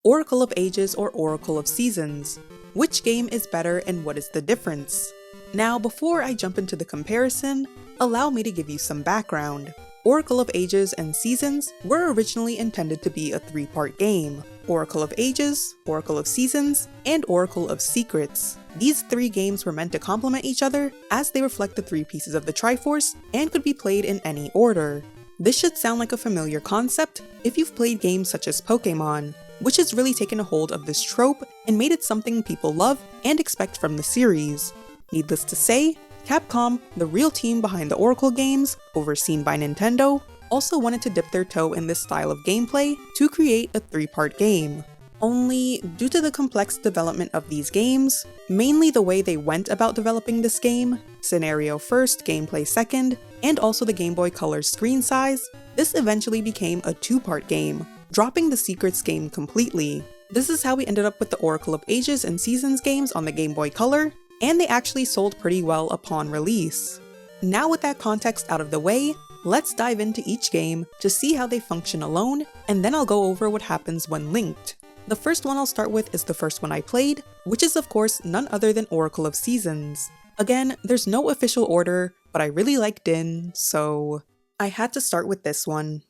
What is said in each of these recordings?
Oracle of Ages or Oracle of Seasons. Which game is better and what is the difference? Now, before I jump into the comparison, allow me to give you some background. Oracle of Ages and Seasons were originally intended to be a three-part game: Oracle of Ages, Oracle of Seasons, and Oracle of Secrets. These three games were meant to complement each other as they reflect the three pieces of the Triforce and could be played in any order. This should sound like a familiar concept if you've played games such as Pokémon, which has really taken a hold of this trope and made it something people love and expect from the series. Needless to say, Capcom, the real team behind the Oracle games, overseen by Nintendo, also wanted to dip their toe in this style of gameplay to create a three-part game. Only, due to the complex development of these games, mainly the way they went about developing this game, scenario first, gameplay second, and also the Game Boy Color screen size, this eventually became a two-part game, dropping the Secrets game completely. This is how we ended up with the Oracle of Ages and Seasons games on the Game Boy Color, and they actually sold pretty well upon release. Now with that context out of the way, let's dive into each game to see how they function alone, and then I'll go over what happens when linked. The first one I'll start with is the first one I played, which is of course none other than Oracle of Seasons. Again, there's no official order, but I really like Din, so I had to start with this one.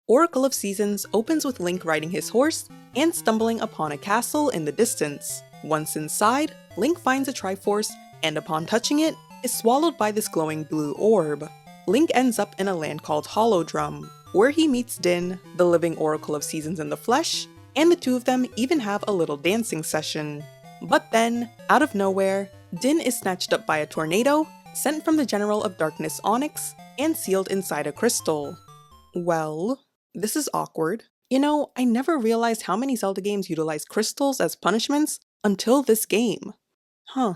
Oracle of Seasons opens with Link riding his horse and stumbling upon a castle in the distance. Once inside, Link finds a Triforce, and upon touching it, is swallowed by this glowing blue orb. Link ends up in a land called Holodrum, where he meets Din, the living Oracle of Seasons in the flesh, and the two of them even have a little dancing session. But then, out of nowhere, Din is snatched up by a tornado, sent from the General of Darkness Onyx, and sealed inside a crystal. Well, this is awkward. You know, I never realized how many Zelda games utilize crystals as punishments until this game. Huh.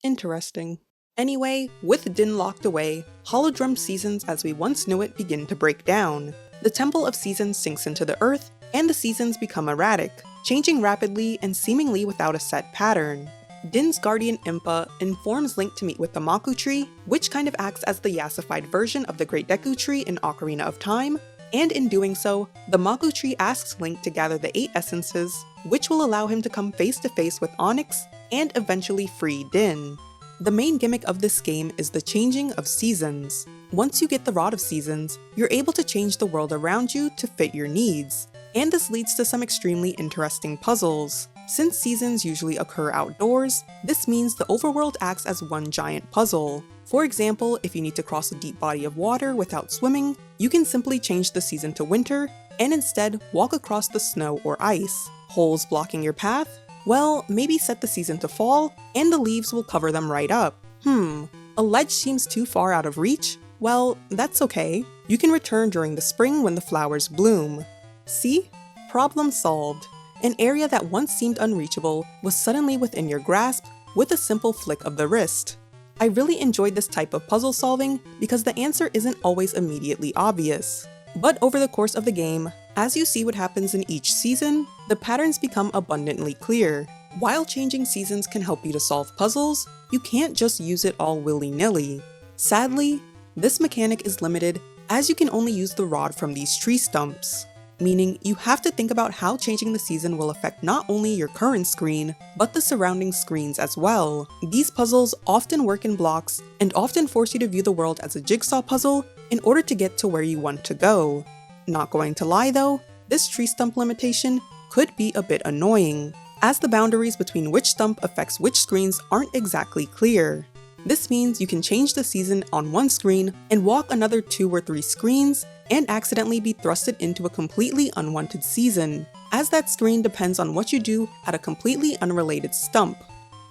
Interesting. Anyway, with Din locked away, Holodrum Seasons as we once knew it begin to break down. The Temple of Seasons sinks into the earth, and the seasons become erratic, changing rapidly and seemingly without a set pattern. Din's guardian Impa informs Link to meet with the Maku Tree, which kind of acts as the yassified version of the Great Deku Tree in Ocarina of Time, and in doing so, the Maku Tree asks Link to gather the 8 essences, which will allow him to come face to face with Onyx and eventually free Din. The main gimmick of this game is the changing of seasons. Once you get the Rod of Seasons, you're able to change the world around you to fit your needs, and this leads to some extremely interesting puzzles. Since seasons usually occur outdoors, this means the overworld acts as one giant puzzle. For example, if you need to cross a deep body of water without swimming, you can simply change the season to winter, and instead walk across the snow or ice. Holes blocking your path? Well, maybe set the season to fall, and the leaves will cover them right up. A ledge seems too far out of reach? Well, that's okay. You can return during the spring when the flowers bloom. See? Problem solved. An area that once seemed unreachable was suddenly within your grasp with a simple flick of the wrist. I really enjoyed this type of puzzle solving because the answer isn't always immediately obvious. But over the course of the game, as you see what happens in each season, the patterns become abundantly clear. While changing seasons can help you to solve puzzles, you can't just use it all willy-nilly. Sadly, this mechanic is limited as you can only use the rod from these tree stumps, meaning you have to think about how changing the season will affect not only your current screen, but the surrounding screens as well. These puzzles often work in blocks and often force you to view the world as a jigsaw puzzle in order to get to where you want to go. Not going to lie though, this tree stump limitation could be a bit annoying, as the boundaries between which stump affects which screens aren't exactly clear. This means you can change the season on one screen and walk another 2 or 3 screens and accidentally be thrusted into a completely unwanted season, as that screen depends on what you do at a completely unrelated stump.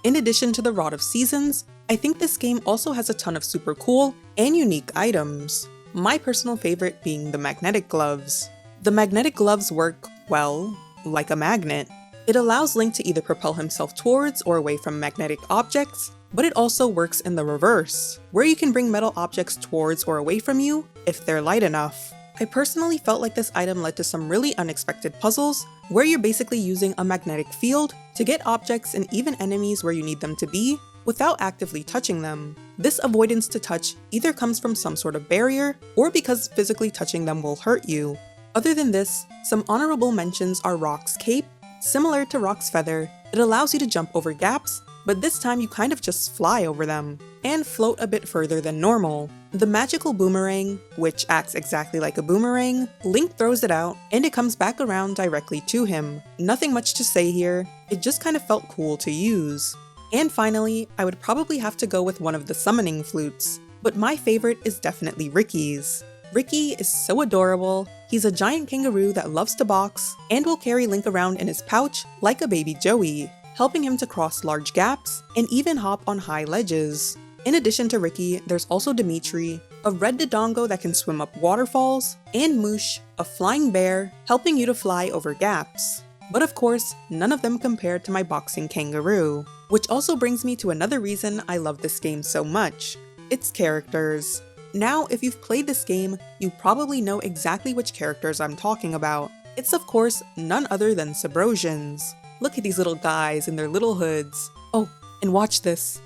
In addition to the Rod of Seasons, I think this game also has a ton of super cool and unique items. My personal favorite being the magnetic gloves. The magnetic gloves work, well, like a magnet. It allows Link to either propel himself towards or away from magnetic objects, but it also works in the reverse, where you can bring metal objects towards or away from you if they're light enough. I personally felt like this item led to some really unexpected puzzles, where you're basically using a magnetic field to get objects and even enemies where you need them to be, without actively touching them. This avoidance to touch either comes from some sort of barrier, or because physically touching them will hurt you. Other than this, some honorable mentions are Rock's cape, Similar to Rock's Feather, it allows you to jump over gaps, but this time you kind of just fly over them, and float a bit further than normal. The magical boomerang, which acts exactly like a boomerang, Link throws it out, and it comes back around directly to him. Nothing much to say here, it just kind of felt cool to use. And finally, I would probably have to go with one of the summoning flutes, but my favorite is definitely Ricky's. Ricky is so adorable. He's a giant kangaroo that loves to box, and will carry Link around in his pouch like a baby Joey, helping him to cross large gaps and even hop on high ledges. In addition to Ricky, there's also Dimitri, a red Dodongo that can swim up waterfalls, and Moosh, a flying bear, helping you to fly over gaps. But of course, none of them compared to my boxing kangaroo. Which also brings me to another reason I love this game so much. Its characters. Now, if you've played this game, you probably know exactly which characters I'm talking about. It's of course none other than Subrosians. Look at these little guys in their little hoods. Oh, and watch this.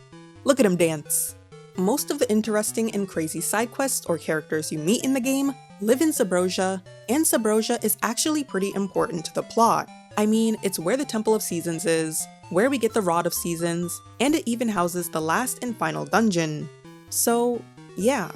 Look at them dance. Most of the interesting and crazy side quests or characters you meet in the game live in Subrosia, and Subrosia is actually pretty important to the plot. I mean, it's where the Temple of Seasons is, where we get the Rod of Seasons, and it even houses the last and final dungeon. So, yeah,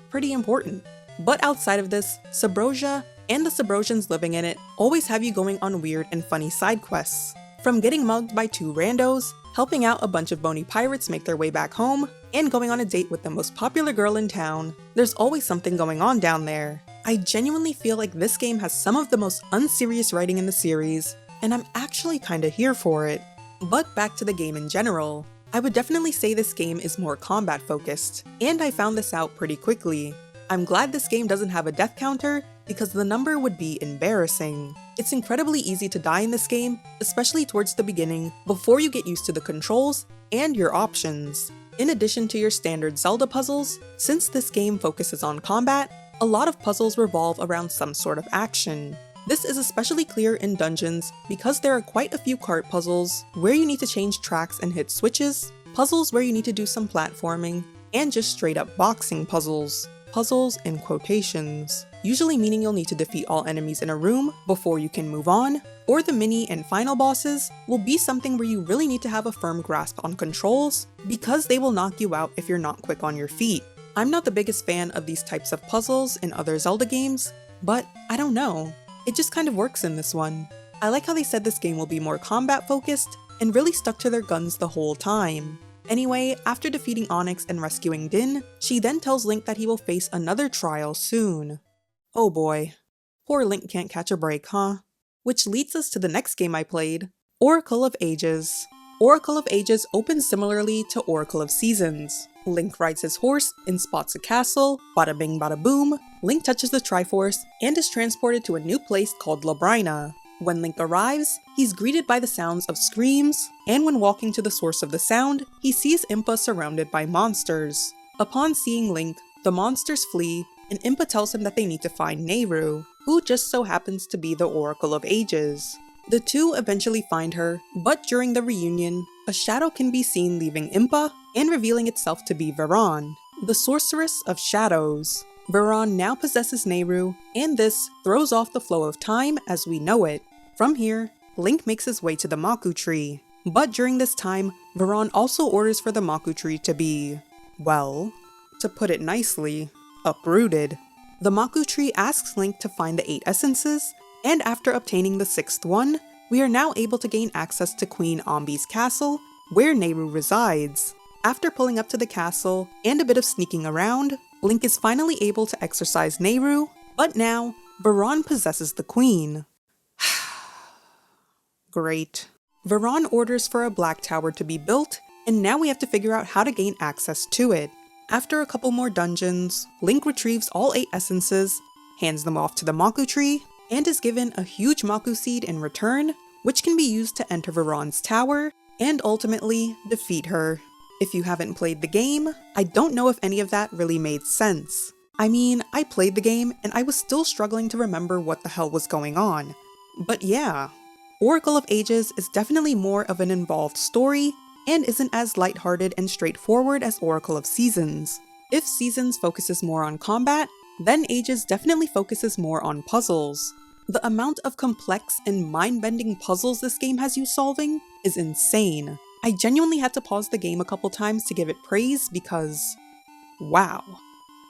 pretty important. But outside of this, Subrosia and the Subrosians living in it always have you going on weird and funny side quests. From getting mugged by two randos, helping out a bunch of bony pirates make their way back home, and going on a date with the most popular girl in town, there's always something going on down there. I genuinely feel like this game has some of the most unserious writing in the series, and I'm actually kinda here for it. But back to the game in general. I would definitely say this game is more combat focused, and I found this out pretty quickly. I'm glad this game doesn't have a death counter, because the number would be embarrassing. It's incredibly easy to die in this game, especially towards the beginning, before you get used to the controls and your options. In addition to your standard Zelda puzzles, since this game focuses on combat, a lot of puzzles revolve around some sort of action. This is especially clear in dungeons because there are quite a few cart puzzles where you need to change tracks and hit switches, puzzles where you need to do some platforming, and just straight up boxing puzzles. Puzzles in quotations, usually meaning you'll need to defeat all enemies in a room before you can move on, or the mini and final bosses will be something where you really need to have a firm grasp on controls because they will knock you out if you're not quick on your feet. I'm not the biggest fan of these types of puzzles in other Zelda games, but I don't know, it just kind of works in this one. I like how they said this game will be more combat focused and really stuck to their guns the whole time. Anyway, after defeating Onyx and rescuing Din, she then tells Link that he will face another trial soon. Oh boy. Poor Link can't catch a break, huh? Which leads us to the next game I played, Oracle of Ages. Oracle of Ages opens similarly to Oracle of Seasons. Link rides his horse and spots a castle, bada bing bada boom, Link touches the Triforce and is transported to a new place called Labrina. When Link arrives, he's greeted by the sounds of screams, and when walking to the source of the sound, he sees Impa surrounded by monsters. Upon seeing Link, the monsters flee, and Impa tells him that they need to find Nehru, who just so happens to be the Oracle of Ages. The two eventually find her, but during the reunion, a shadow can be seen leaving Impa and revealing itself to be Veron, the Sorceress of Shadows. Veron now possesses Nehru, and this throws off the flow of time as we know it. From here, Link makes his way to the Maku Tree, but during this time, Veron also orders for the Maku Tree to be, well, to put it nicely, uprooted. The Maku Tree asks Link to find the 8 essences, and after obtaining the 6th one, we are now able to gain access to Queen Ombi's castle, where Nehru resides. After pulling up to the castle and a bit of sneaking around, Link is finally able to exorcise Nehru, but now, Veron possesses the queen. Great. Veron orders for a black tower to be built, and now we have to figure out how to gain access to it. After a couple more dungeons, Link retrieves all 8 essences, hands them off to the Maku Tree, and is given a huge Maku Seed in return, which can be used to enter Veron's tower, and ultimately defeat her. If you haven't played the game, I don't know if any of that really made sense. I mean, I played the game and I was still struggling to remember what the hell was going on. But yeah, Oracle of Ages is definitely more of an involved story and isn't as lighthearted and straightforward as Oracle of Seasons. If Seasons focuses more on combat, then Ages definitely focuses more on puzzles. The amount of complex and mind-bending puzzles this game has you solving is insane. I genuinely had to pause the game a couple times to give it praise because, wow,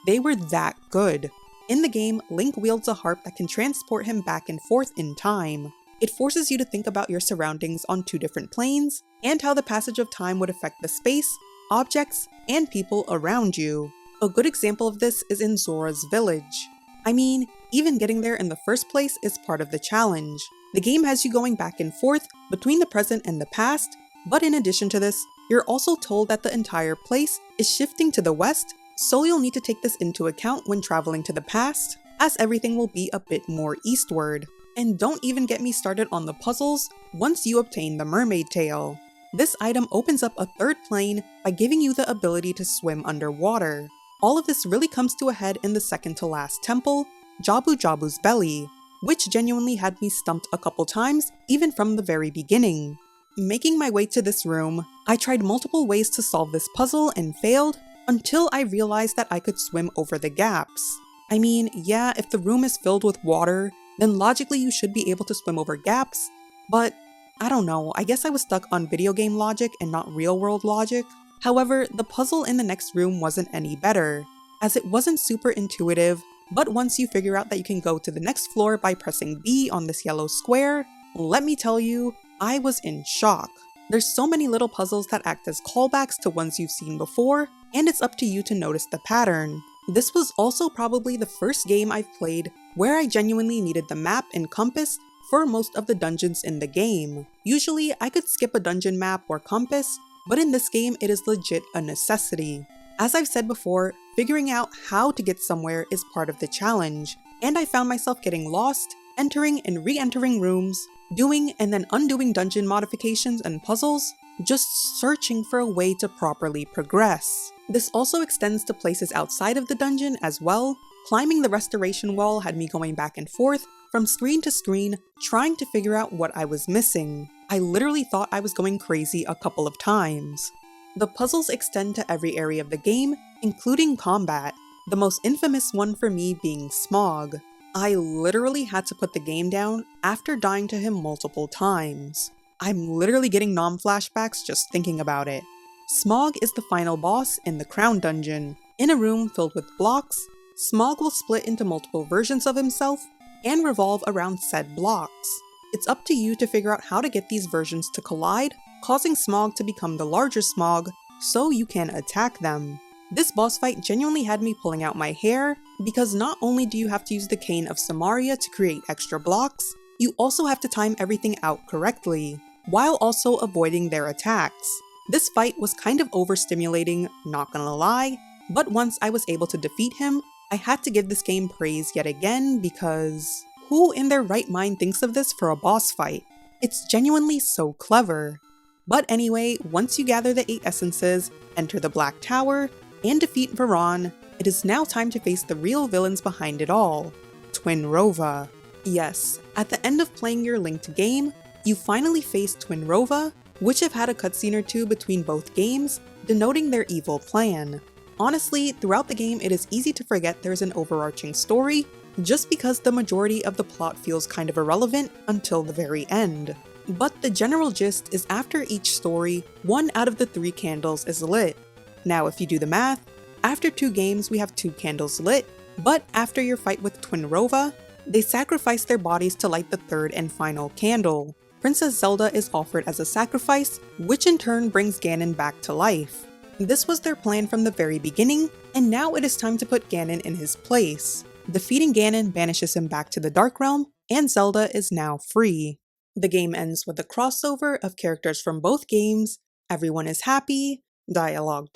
they were that good. In the game, Link wields a harp that can transport him back and forth in time. It forces you to think about your surroundings on 2 different planes, and how the passage of time would affect the space, objects, and people around you. A good example of this is in Zora's village. I mean, even getting there in the first place is part of the challenge. The game has you going back and forth between the present and the past, but in addition to this, you're also told that the entire place is shifting to the west, so you'll need to take this into account when traveling to the past, as everything will be a bit more eastward. And don't even get me started on the puzzles once you obtain the mermaid tail. This item opens up a 3rd plane by giving you the ability to swim underwater. All of this really comes to a head in the second to last temple, Jabu Jabu's belly, which genuinely had me stumped a couple times even from the very beginning. Making my way to this room, I tried multiple ways to solve this puzzle and failed, until I realized that I could swim over the gaps. I mean, yeah, if the room is filled with water, then logically you should be able to swim over gaps, but I don't know, I guess I was stuck on video game logic and not real world logic. However, the puzzle in the next room wasn't any better, as it wasn't super intuitive, but once you figure out that you can go to the next floor by pressing B on this yellow square, let me tell you, I was in shock. There's so many little puzzles that act as callbacks to ones you've seen before, and it's up to you to notice the pattern. This was also probably the first game I've played where I genuinely needed the map and compass for most of the dungeons in the game. Usually, I could skip a dungeon map or compass, but in this game it is legit a necessity. As I've said before, figuring out how to get somewhere is part of the challenge, and I found myself getting lost, entering and re-entering rooms, doing and then undoing dungeon modifications and puzzles, just searching for a way to properly progress. This also extends to places outside of the dungeon as well. Climbing the restoration wall had me going back and forth, from screen to screen, trying to figure out what I was missing. I literally thought I was going crazy a couple of times. The puzzles extend to every area of the game, including combat, the most infamous one for me being Smog. I literally had to put the game down after dying to him multiple times. I'm literally getting flashbacks just thinking about it. Smog is the final boss in the Crown Dungeon. In a room filled with blocks, Smog will split into multiple versions of himself and revolve around said blocks. It's up to you to figure out how to get these versions to collide, causing Smog to become the larger Smog so you can attack them. This boss fight genuinely had me pulling out my hair, because not only do you have to use the Cane of Samaria to create extra blocks, you also have to time everything out correctly, while also avoiding their attacks. This fight was kind of overstimulating, not gonna lie, but once I was able to defeat him, I had to give this game praise yet again because who in their right mind thinks of this for a boss fight? It's genuinely so clever. But anyway, once you gather the 8 essences, enter the Black Tower, and defeat Varan, it is now time to face the real villains behind it all, Twinrova. Yes, at the end of playing your linked game, you finally face Twinrova, which have had a cutscene or two between both games, denoting their evil plan. Honestly, throughout the game it is easy to forget there's an overarching story, just because the majority of the plot feels kind of irrelevant until the very end. But the general gist is after each story, 1 out of the 3 candles is lit. Now if you do the math, after 2 games we have 2 candles lit, but after your fight with Twinrova, they sacrifice their bodies to light the 3rd and final candle. Princess Zelda is offered as a sacrifice, which in turn brings Ganon back to life. This was their plan from the very beginning, and now it is time to put Ganon in his place. Defeating Ganon banishes him back to the Dark Realm, and Zelda is now free. The game ends with a crossover of characters from both games, everyone is happy, dialogue,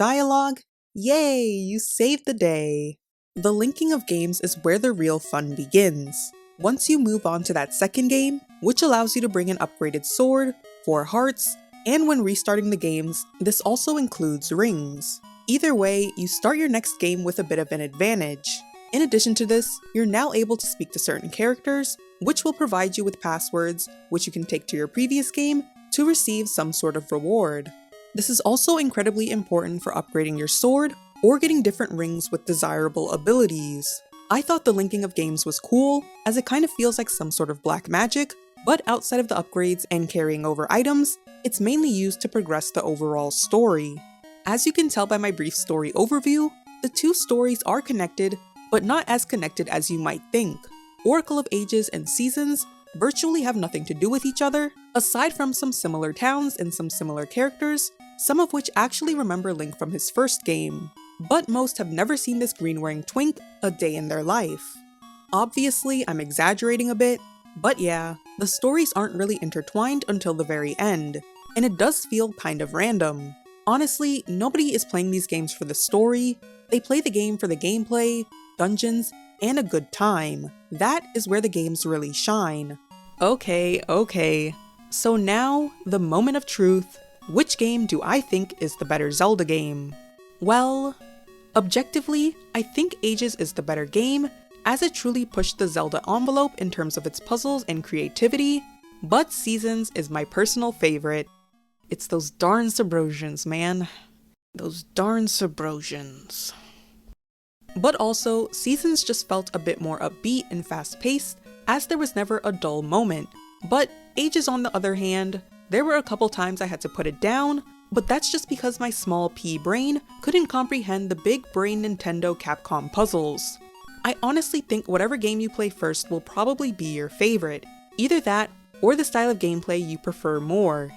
yay, you saved the day. The linking of games is where the real fun begins. Once you move on to that second game, which allows you to bring an upgraded sword, 4 hearts, and when restarting the games, this also includes rings. Either way, you start your next game with a bit of an advantage. In addition to this, you're now able to speak to certain characters, which will provide you with passwords, which you can take to your previous game to receive some sort of reward. This is also incredibly important for upgrading your sword or getting different rings with desirable abilities. I thought the linking of games was cool, as it kind of feels like some sort of black magic, but outside of the upgrades and carrying over items, it's mainly used to progress the overall story. As you can tell by my brief story overview, the two stories are connected, but not as connected as you might think. Oracle of Ages and Seasons virtually have nothing to do with each other, aside from some similar towns and some similar characters, some of which actually remember Link from his first game. But most have never seen this green-wearing twink a day in their life. Obviously, I'm exaggerating a bit, but yeah, the stories aren't really intertwined until the very end, and it does feel kind of random. Honestly, nobody is playing these games for the story, they play the game for the gameplay, dungeons, and a good time. That is where the games really shine. Okay. So now, the moment of truth. Which game do I think is the better Zelda game? Well, objectively, I think Ages is the better game, as it truly pushed the Zelda envelope in terms of its puzzles and creativity, but Seasons is my personal favorite. It's those darn Subrosians, man. Those darn Subrosians. But also, Seasons just felt a bit more upbeat and fast-paced, as there was never a dull moment. But Ages, on the other hand, there were a couple times I had to put it down, but that's just because my small pea brain couldn't comprehend the big brain Nintendo Capcom puzzles. I honestly think whatever game you play first will probably be your favorite, either that or the style of gameplay you prefer more.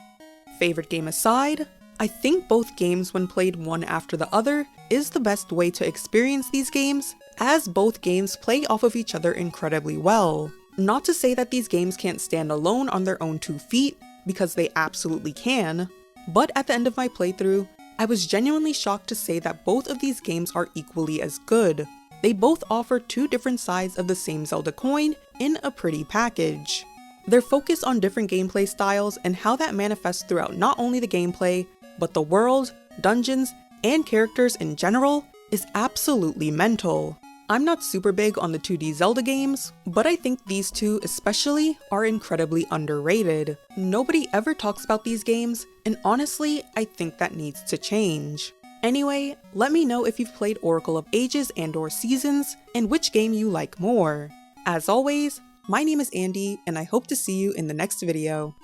Favorite game aside, I think both games when played one after the other is the best way to experience these games, as both games play off of each other incredibly well. Not to say that these games can't stand alone on their own 2 feet, because they absolutely can, but at the end of my playthrough, I was genuinely shocked to say that both of these games are equally as good. They both offer 2 different sides of the same Zelda coin in a pretty package. Their focus on different gameplay styles and how that manifests throughout not only the gameplay, but the world, dungeons, and characters in general is absolutely mental. I'm not super big on the 2D Zelda games, but I think these two especially are incredibly underrated. Nobody ever talks about these games, and honestly, I think that needs to change. Anyway, let me know if you've played Oracle of Ages and/or Seasons, and which game you like more. As always, my name is Andy, and I hope to see you in the next video.